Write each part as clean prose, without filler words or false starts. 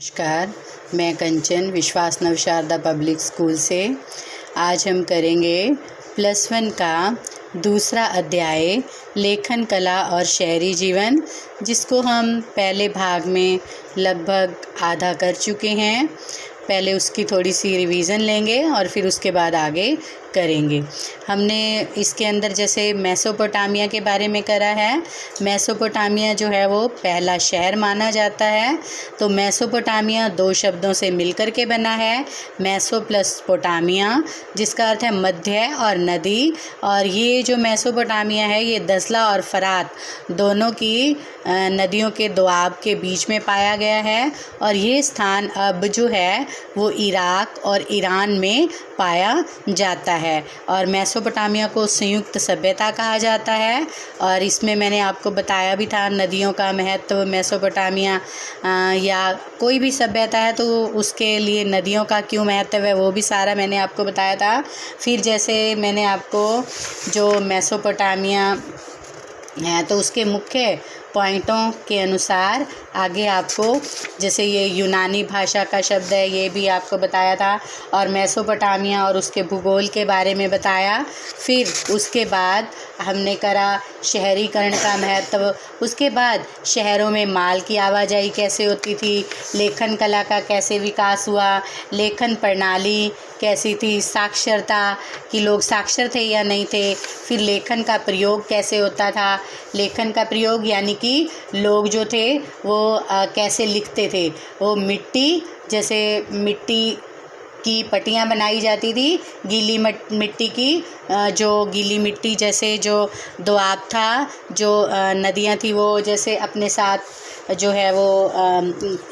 नमस्कार, मैं कंचन विश्वास नव शारदा पब्लिक स्कूल से। आज हम करेंगे +1 का दूसरा अध्याय लेखन कला और शहरी जीवन, जिसको हम पहले भाग में लगभग आधा कर चुके हैं। पहले उसकी थोड़ी सी रिवीज़न लेंगे और फिर उसके बाद आगे करेंगे। हमने इसके अंदर जैसे मेसोपोटामिया के बारे में करा है। मेसोपोटामिया जो है वो पहला शहर माना जाता है। तो मेसोपोटामिया 2 शब्दों से मिलकर के बना है, मेसो प्लस पोटामिया, जिसका अर्थ है मध्य और नदी। और ये जो मेसोपोटामिया है ये दसला और फरात दोनों की नदियों के दोआब के बीच में पाया गया है। और ये स्थान अब जो है वो इराक और ईरान में पाया जाता है। और मेसोपोटामिया को संयुक्त सभ्यता कहा जाता है। और इसमें मैंने आपको बताया भी था नदियों का महत्व। मेसोपोटामिया या कोई भी सभ्यता है तो उसके लिए नदियों का क्यों महत्व है वो भी सारा मैंने आपको बताया था। फिर जैसे मैंने आपको जो मेसोपोटामिया है तो उसके मुख्य पॉइंटों के अनुसार आगे आपको जैसे ये यूनानी भाषा का शब्द है ये भी आपको बताया था, और मेसोपोटामिया और उसके भूगोल के बारे में बताया। फिर उसके बाद हमने करा शहरीकरण का महत्व। उसके बाद शहरों में माल की आवाजाही कैसे होती थी, लेखन कला का कैसे विकास हुआ, लेखन प्रणाली कैसी थी, साक्षरता कि लोग साक्षर थे या नहीं थे, फिर लेखन का प्रयोग कैसे होता था। लेखन का प्रयोग यानी कि लोग जो थे वो कैसे लिखते थे। वो जैसे मिट्टी की पट्टियाँ बनाई जाती थी, गीली मिट्टी की, जो गीली मिट्टी जैसे जो दोआब था, जो नदियाँ थी वो जैसे अपने साथ जो है वो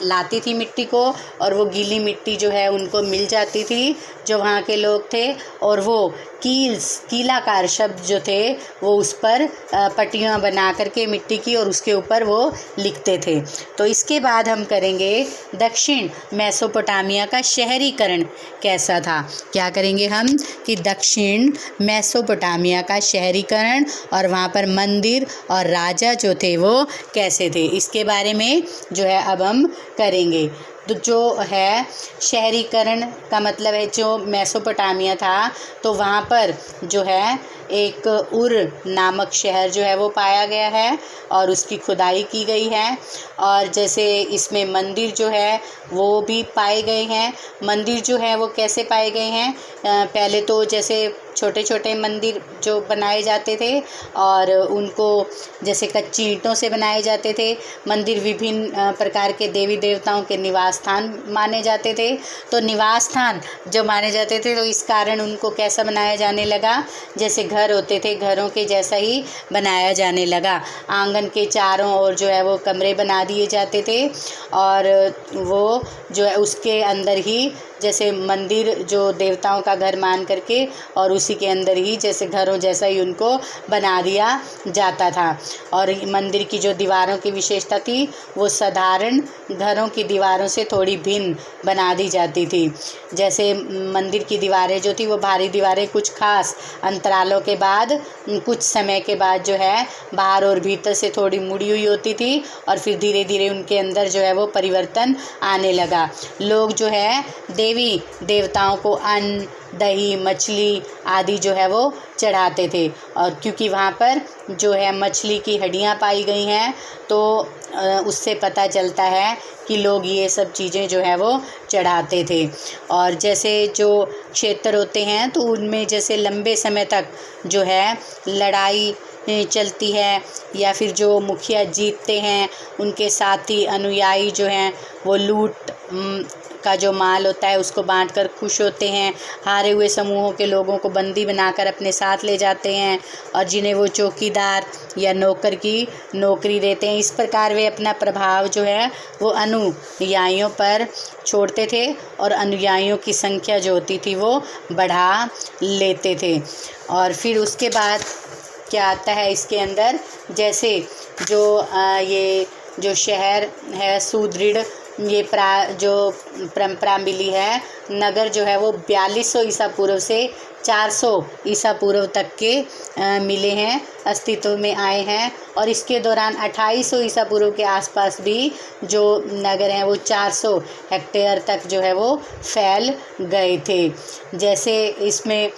लाती थी मिट्टी को, और वो गीली मिट्टी जो है उनको मिल जाती थी जो वहाँ के लोग थे, और वो कीलाकार शब्द जो थे वो उस पर पट्टियाँ बना करके मिट्टी की और उसके ऊपर वो लिखते थे। तो इसके बाद हम करेंगे दक्षिण मेसोपोटामिया का शहरीकरण कैसा था। क्या करेंगे हम कि दक्षिण मेसोपोटामिया का शहरीकरण और वहाँ पर मंदिर और राजा जो थे वो कैसे थे, इसके बारे में जो है अब हम करेंगे। तो जो है शहरीकरण का मतलब है जो मेसोपोटामिया था तो वहाँ पर जो है एक उर नामक शहर जो है वो पाया गया है और उसकी खुदाई की गई है। और जैसे इसमें मंदिर जो है वो भी पाए गए हैं। मंदिर जो है वो कैसे पाए गए हैं, पहले तो जैसे छोटे छोटे मंदिर जो बनाए जाते थे और उनको जैसे कच्ची ईंटों से बनाए जाते थे। मंदिर विभिन्न प्रकार के देवी देवताओं के निवास स्थान माने जाते थे। तो निवास स्थान जो माने जाते थे तो इस कारण उनको कैसा बनाया जाने लगा, जैसे घर होते थे घरों के जैसा ही बनाया जाने लगा। आंगन के चारों ओर जो है वो कमरे बना दिए जाते थे और वो जो है उसके अंदर ही जैसे मंदिर जो देवताओं का घर मान करके और उसी के अंदर ही जैसे घरों जैसा ही उनको बना दिया जाता था। और मंदिर की जो दीवारों की विशेषता थी वो साधारण घरों की दीवारों से थोड़ी भिन्न बना दी जाती थी। जैसे मंदिर की दीवारें जो थी वो भारी दीवारें कुछ खास अंतरालों के बाद कुछ समय के बाद जो है बाहर और भीतर से थोड़ी मुड़ी हुई होती थी और फिर धीरे धीरे उनके अंदर जो है वो परिवर्तन आने लगा। लोग जो है देवी देवताओं को अन्न, दही, मछली आदि जो है वो चढ़ाते थे। और क्योंकि वहाँ पर जो है मछली की हड्डियाँ पाई गई हैं तो उससे पता चलता है कि लोग ये सब चीज़ें जो है वो चढ़ाते थे। और जैसे जो क्षेत्र होते हैं तो उनमें जैसे लंबे समय तक जो है लड़ाई चलती है या फिर जो मुखिया जीतते हैं उनके साथी अनुयायी जो हैं वो लूट का जो माल होता है उसको बांटकर खुश होते हैं। हारे हुए समूहों के लोगों को बंदी बनाकर अपने साथ ले जाते हैं और जिन्हें वो चौकीदार या नौकर की नौकरी देते हैं। इस प्रकार वे अपना प्रभाव जो है वो अनुयायियों पर छोड़ते थे और अनुयायियों की संख्या जो होती थी वो बढ़ा लेते थे। और फिर उसके बाद क्या आता है इसके अंदर, जैसे जो ये जो शहर है सुदृढ़, ये जो परंपरा मिली है, नगर जो है वो 4200 ईसा पूर्व से 400 ईसा पूर्व तक के मिले हैं, अस्तित्व में आए हैं। और इसके दौरान 2800 ईसा पूर्व के आसपास भी जो नगर हैं वो 400 हेक्टेयर तक जो है वो फैल गए थे। जैसे इसमें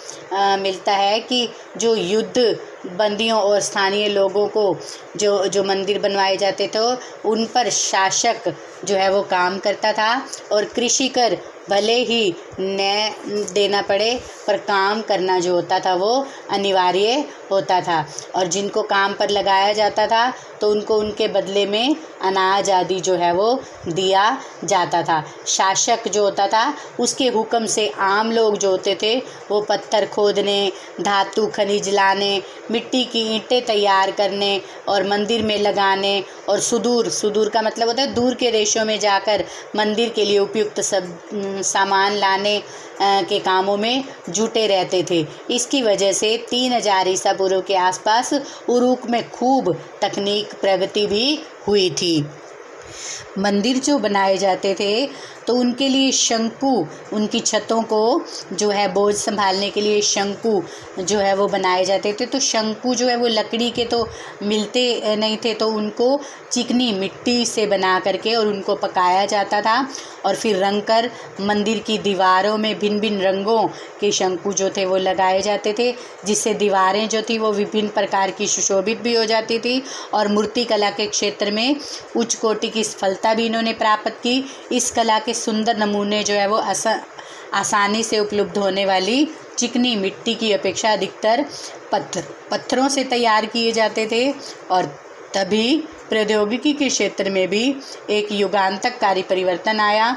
मिलता है कि जो युद्ध बंदियों और स्थानीय लोगों को जो मंदिर बनवाए जाते थे उन पर शासक जो है वो काम करता था, और कृषि कर भले ही न देना पड़े पर काम करना जो होता था वो अनिवार्य होता था, और जिनको काम पर लगाया जाता था तो उनको उनके बदले में अनाज आदि जो है वो दिया जाता था। शासक जो होता था उसके हुक्म से आम लोग जो होते थे वो पत्थर खोदने, धातु खनिज लाने, मिट्टी की ईंटें तैयार करने और मंदिर में लगाने, और सुदूर का मतलब होता है दूर के देशों में जाकर मंदिर के लिए उपयुक्त सब सामान लाने के कामों में जुटे रहते थे। इसकी वजह से 3000 ईसा पूर्व के आसपास उरूक में खूब तकनीक प्रगति भी हुई थी। मंदिर जो बनाए जाते थे तो उनके लिए शंकु, उनकी छतों को जो है बोझ संभालने के लिए शंकु जो है वो बनाए जाते थे। तो शंकु जो है वो लकड़ी के तो मिलते नहीं थे, तो उनको चिकनी मिट्टी से बना करके और उनको पकाया जाता था, और फिर रंग कर मंदिर की दीवारों में भिन्न भिन्न रंगों के शंकु जो थे वो लगाए जाते थे, जिससे दीवारें जो थी वो विभिन्न प्रकार की सुशोभित भी हो जाती थी। और मूर्ति कला के क्षेत्र में उच्च कोटि की सफलता भी इन्होंने प्राप्त की। इस कला के सुंदर नमूने जो है वो आसानी से उपलब्ध होने वाली चिकनी मिट्टी की अपेक्षा अधिकतर पत्थरों से तैयार किए जाते थे। और तभी प्रौद्योगिकी के क्षेत्र में भी एक युगांतकारी परिवर्तन आया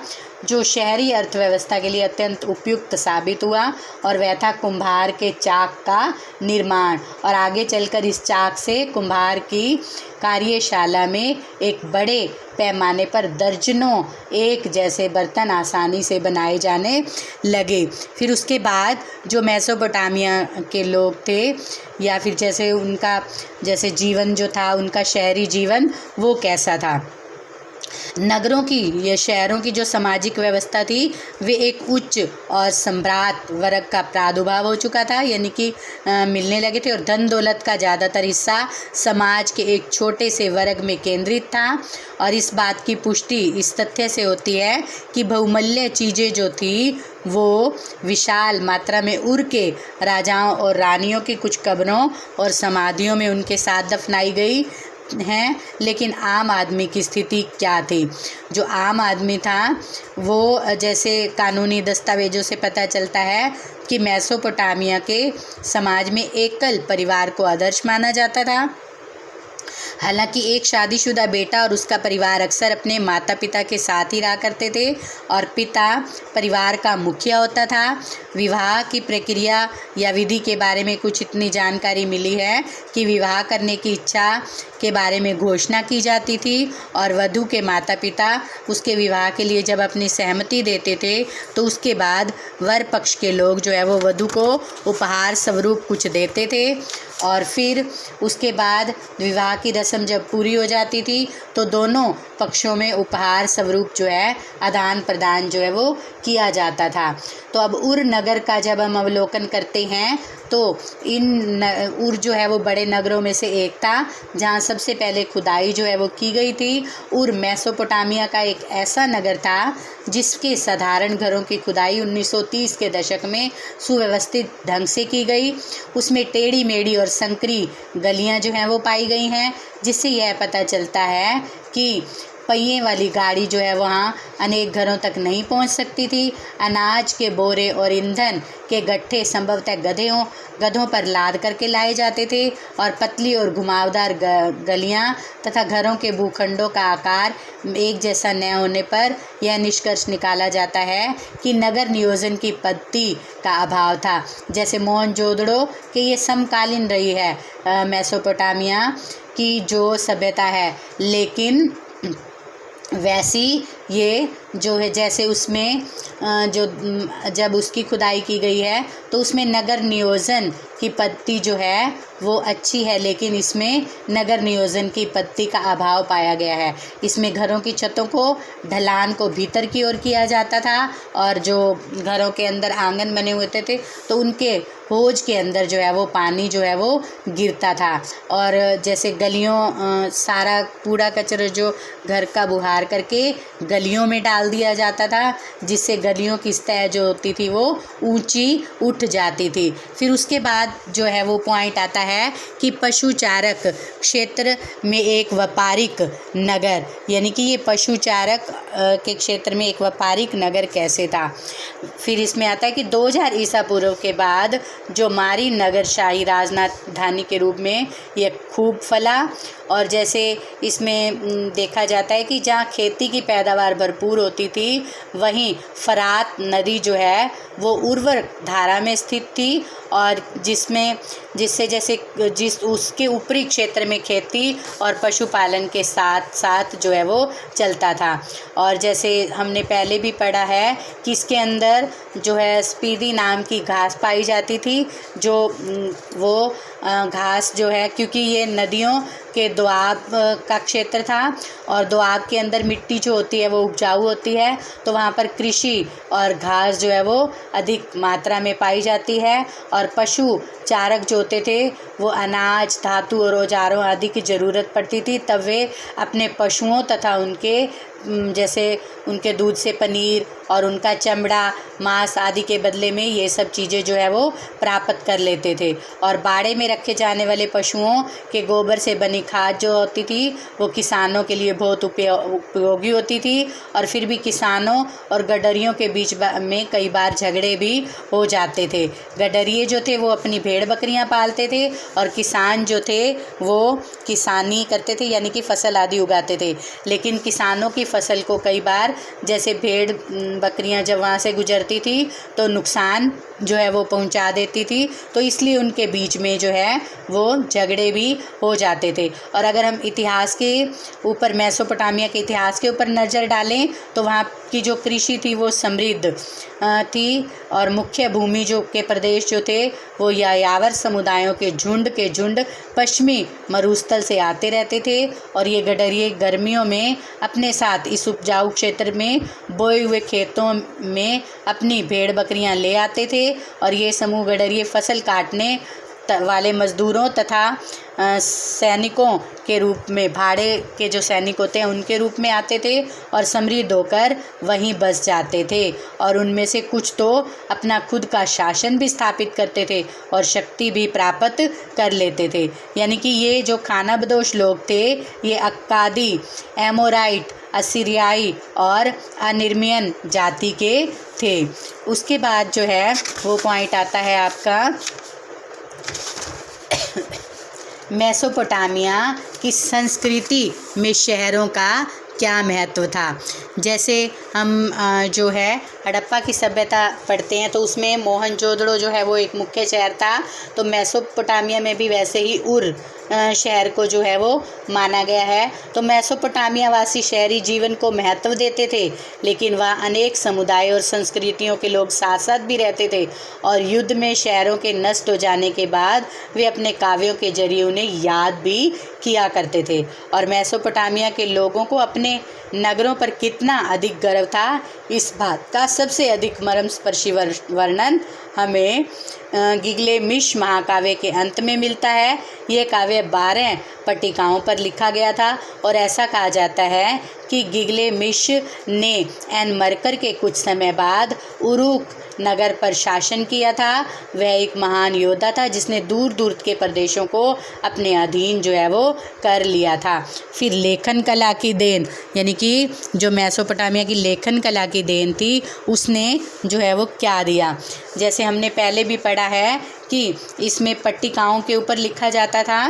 जो शहरी अर्थव्यवस्था के लिए अत्यंत उपयुक्त साबित हुआ, और वह था कुम्हार के चाक का निर्माण। और आगे चलकर इस चाक से कुम्हार की कार्यशाला में एक बड़े पैमाने पर दर्जनों एक जैसे बर्तन आसानी से बनाए जाने लगे। फिर उसके बाद जो मेसोपोटामिया के लोग थे, या फिर जैसे उनका जैसे जीवन जो था, उनका शहरी जीवन वो कैसा था। नगरों की या शहरों की जो सामाजिक व्यवस्था थी वे एक उच्च और सम्राट वर्ग का प्रादुर्भाव हो चुका था, यानी कि मिलने लगे थे, और धन दौलत का ज़्यादातर हिस्सा समाज के एक छोटे से वर्ग में केंद्रित था। और इस बात की पुष्टि इस तथ्य से होती है कि बहुमूल्य चीज़ें जो थी वो विशाल मात्रा में उड़ के राजाओं और रानियों की कुछ कब्रों और समाधियों में उनके साथ दफनाई गई हैं। लेकिन आम आदमी की स्थिति क्या थी? जो आम आदमी था वो जैसे कानूनी दस्तावेजों से पता चलता है कि मेसोपोटामिया के समाज में एकल परिवार को आदर्श माना जाता था। हालांकि एक शादीशुदा बेटा और उसका परिवार अक्सर अपने माता पिता के साथ ही रहा करते थे, और पिता परिवार का मुखिया होता था। विवाह की प्रक्रिया या विधि के बारे में कुछ इतनी जानकारी मिली है कि विवाह करने की इच्छा के बारे में घोषणा की जाती थी, और वधू के माता पिता उसके विवाह के लिए जब अपनी सहमति देते थे तो उसके बाद वर पक्ष के लोग जो है वो वधू को उपहार स्वरूप कुछ देते थे। और फिर उसके बाद विवाह की रस्म जब पूरी हो जाती थी तो दोनों पक्षों में उपहार स्वरूप जो है आदान प्रदान जो है वो किया जाता था। तो अब उर नगर का जब हम अवलोकन करते हैं तो उर जो है वो बड़े नगरों में से एक था जहाँ सबसे पहले खुदाई जो है वो की गई थी। उर मेसोपोटामिया का एक ऐसा नगर था जिसके साधारण घरों की खुदाई 1930 के दशक में सुव्यवस्थित ढंग से की गई। उसमें टेढ़ी मेढ़ी और संकरी गलियां जो हैं वो पाई गई हैं, जिससे यह पता चलता है कि पहिए वाली गाड़ी जो है वहाँ अनेक घरों तक नहीं पहुँच सकती थी। अनाज के बोरे और ईंधन के गट्ठे संभवतः गधों पर लाद करके लाए जाते थे, और पतली और घुमावदार गलियाँ तथा घरों के भूखंडों का आकार एक जैसा न होने पर यह निष्कर्ष निकाला जाता है कि नगर नियोजन की पद्धति का अभाव था। जैसे मोहनजोदड़ो कि ये समकालीन रही है मेसोपोटामिया की जो सभ्यता है, लेकिन वैसी ये जो है जैसे उसमें जो जब उसकी खुदाई की गई है तो उसमें नगर नियोजन की पत्ती जो है वो अच्छी है, लेकिन इसमें नगर नियोजन की पत्ती का अभाव पाया गया है। इसमें घरों की छतों को ढलान को भीतर की ओर किया जाता था और जो घरों के अंदर आंगन बने हुए थे तो उनके होज के अंदर जो है वो पानी जो है वो गिरता था। और जैसे गलियों सारा कूड़ा कचरा जो घर का बुहार करके गलियों में डाल दिया जाता था, जिससे गलियों की सतह जो होती थी वो ऊंची उठ जाती थी। फिर उसके बाद जो है वो पॉइंट आता है कि पशु चारक क्षेत्र में एक व्यापारिक नगर, यानी कि ये पशु चारक के क्षेत्र में एक व्यापारिक नगर कैसे था। फिर इसमें आता है कि 2000 ईसा पूर्व के बाद जो मारी नगर शाही राजधानी के रूप में ये खूब फला। और जैसे इसमें देखा जाता है कि जहाँ खेती की पैदावार भरपूर होती थी वहीं फरात नदी जो है वो उर्वर धारा में स्थित थी, और जिससे जैसे उसके ऊपरी क्षेत्र में खेती और पशुपालन के साथ साथ जो है वो चलता था। और जैसे हमने पहले भी पढ़ा है कि इसके अंदर जो है स्पीदी नाम की घास पाई जाती थी, जो वो घास जो है क्योंकि ये नदियों के दोआब का क्षेत्र था और दोआब के अंदर मिट्टी जो होती है वो उपजाऊ होती है, तो वहाँ पर कृषि और घास जो है वो अधिक मात्रा में पाई जाती है। और पशु चारक जो होते थे वो अनाज, धातु और औजारों आदि की ज़रूरत पड़ती थी, तब वे अपने पशुओं तथा उनके जैसे उनके दूध से पनीर और उनका चमड़ा, मांस आदि के बदले में ये सब चीज़ें जो है वो प्राप्त कर लेते थे। और बाड़े में रखे जाने वाले पशुओं के गोबर से बनी खाद जो होती थी वो किसानों के लिए बहुत उपयोगी होती थी। और फिर भी किसानों और गडरियों के बीच में कई बार झगड़े भी हो जाते थे। गडरिये जो थे वो अपनी भेड़ बकरियां पालते थे और किसान जो थे वो किसानी करते थे, यानी कि फसल आदि उगाते थे। लेकिन किसानों की फसल को कई बार जैसे भेड़ बकरियां जब वहाँ से गुजरती थी तो नुकसान जो है वो पहुंचा देती थी, तो इसलिए उनके बीच में जो है वो झगड़े भी हो जाते थे। और अगर हम इतिहास के ऊपर मेसोपोटामिया के इतिहास के ऊपर नज़र डालें तो वहाँ की जो कृषि थी वो समृद्ध थी और मुख्य भूमि जो के प्रदेश जो थे वो यायावर समुदायों के झुंड पश्चिमी मरुस्थल से आते रहते थे। और ये गडरिये गर्मियों में अपने साथ इस उपजाऊ क्षेत्र में बोए हुए खेतों में अपनी भेड़ बकरियां ले आते थे। और ये समूह गडरिये फसल काटने वाले मजदूरों तथा सैनिकों के रूप में, भाड़े के जो सैनिक होते हैं उनके रूप में आते थे और समृद्ध होकर वहीं बस जाते थे। और उनमें से कुछ तो अपना खुद का शासन भी स्थापित करते थे और शक्ति भी प्राप्त कर लेते थे। यानी कि ये जो खानाबदोश लोग थे ये अक्कादी, एमोराइट, असीरियाई और अनिर्मियन जाति के थे। उसके बाद जो है वो पॉइंट आता है आपका मेसोपोटामिया की संस्कृति में शहरों का क्या महत्व था। जैसे हम जो है हड़प्पा की सभ्यता पढ़ते हैं तो उसमें मोहनजोदड़ो जो है वो एक मुख्य शहर था, तो मेसोपोटामिया में भी वैसे ही उर शहर को जो है वो माना गया है। तो मेसोपोटामिया वासी शहरी जीवन को महत्व देते थे, लेकिन वह अनेक समुदाय और संस्कृतियों के लोग साथ साथ भी रहते थे। और युद्ध में शहरों के नष्ट हो जाने के बाद वे अपने काव्यों के जरिए उन्हें याद भी किया करते थे। और मेसोपोटामिया के लोगों को अपने नगरों पर कितना अधिक गर्व था, इस बात का सबसे अधिक मर्मस्पर्शी वर्णन हमें गिल्गामेश महाकाव्य के अंत में मिलता है। ये काव्य 12 पट्टिकाओं पर लिखा गया था और ऐसा कहा जाता है कि गिल्गामेश ने एनमर्कर के कुछ समय बाद उरुक नगर पर शासन किया था। वह एक महान योद्धा था जिसने दूर दूर के प्रदेशों को अपने अधीन जो है वो कर लिया था। फिर लेखन कला की देन, यानी कि जो मेसोपोटामिया की लेखन कला की देन थी उसने जो है वो क्या दिया। जैसे हमने पहले भी पढ़ा है कि इसमें पट्टिकाओं के ऊपर लिखा जाता था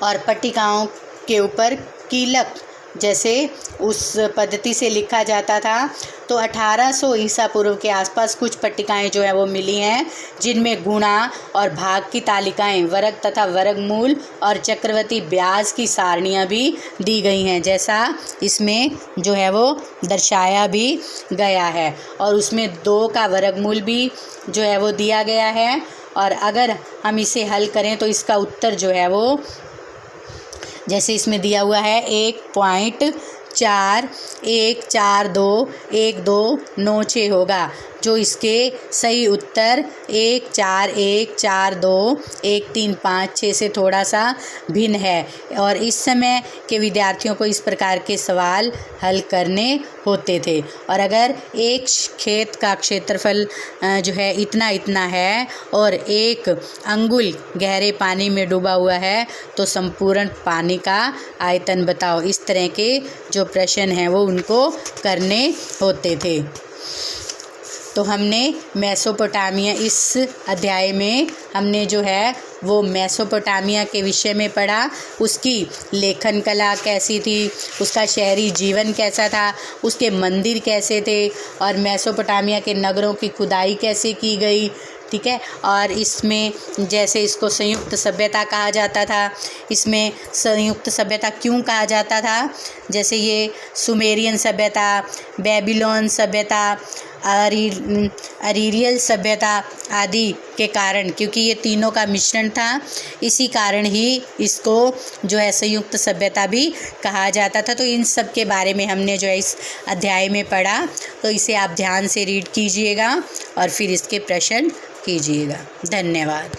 और पट्टिकाओं के ऊपर कीलक जैसे उस पद्धति से लिखा जाता था। तो 1800 ईसा पूर्व के आसपास कुछ पट्टिकाएं जो है वो मिली हैं, जिनमें गुणा और भाग की तालिकाएं, वर्ग तथा वर्गमूल और चक्रवर्ती ब्याज की सारणियां भी दी गई हैं, जैसा इसमें जो है वो दर्शाया भी गया है। और उसमें 2 का वर्गमूल भी जो है वो दिया गया है। और अगर हम इसे हल करें तो इसका उत्तर जो है वो जैसे इसमें दिया हुआ है 1.41421296 होगा, जो इसके सही उत्तर 14142135 से थोड़ा सा भिन्न है। और इस समय के विद्यार्थियों को इस प्रकार के सवाल हल करने होते थे। और अगर एक खेत का क्षेत्रफल जो है इतना इतना है और 1 अंगुल गहरे पानी में डूबा हुआ है, तो संपूर्ण पानी का आयतन बताओ। इस तरह के जो प्रश्न हैं वो उनको करने होते थे। तो हमने मेसोपोटामिया, इस अध्याय में हमने जो है वो मेसोपोटामिया के विषय में पढ़ा। उसकी लेखन कला कैसी थी, उसका शहरी जीवन कैसा था, उसके मंदिर कैसे थे, और मेसोपोटामिया के नगरों की खुदाई कैसे की गई। ठीक है। और इसमें जैसे इसको संयुक्त सभ्यता कहा जाता था, इसमें संयुक्त सभ्यता क्यों कहा जाता था, जैसे ये सुमेरियन सभ्यता, बेबीलोन सभ्यता, अरीरियल सभ्यता आदि के कारण, क्योंकि ये तीनों का मिश्रण था, इसी कारण ही इसको जो है संयुक्त सभ्यता भी कहा जाता था। तो इन सब के बारे में हमने जो है इस अध्याय में पढ़ा। तो इसे आप ध्यान से रीड कीजिएगा और फिर इसके प्रश्न कीजिएगा। धन्यवाद।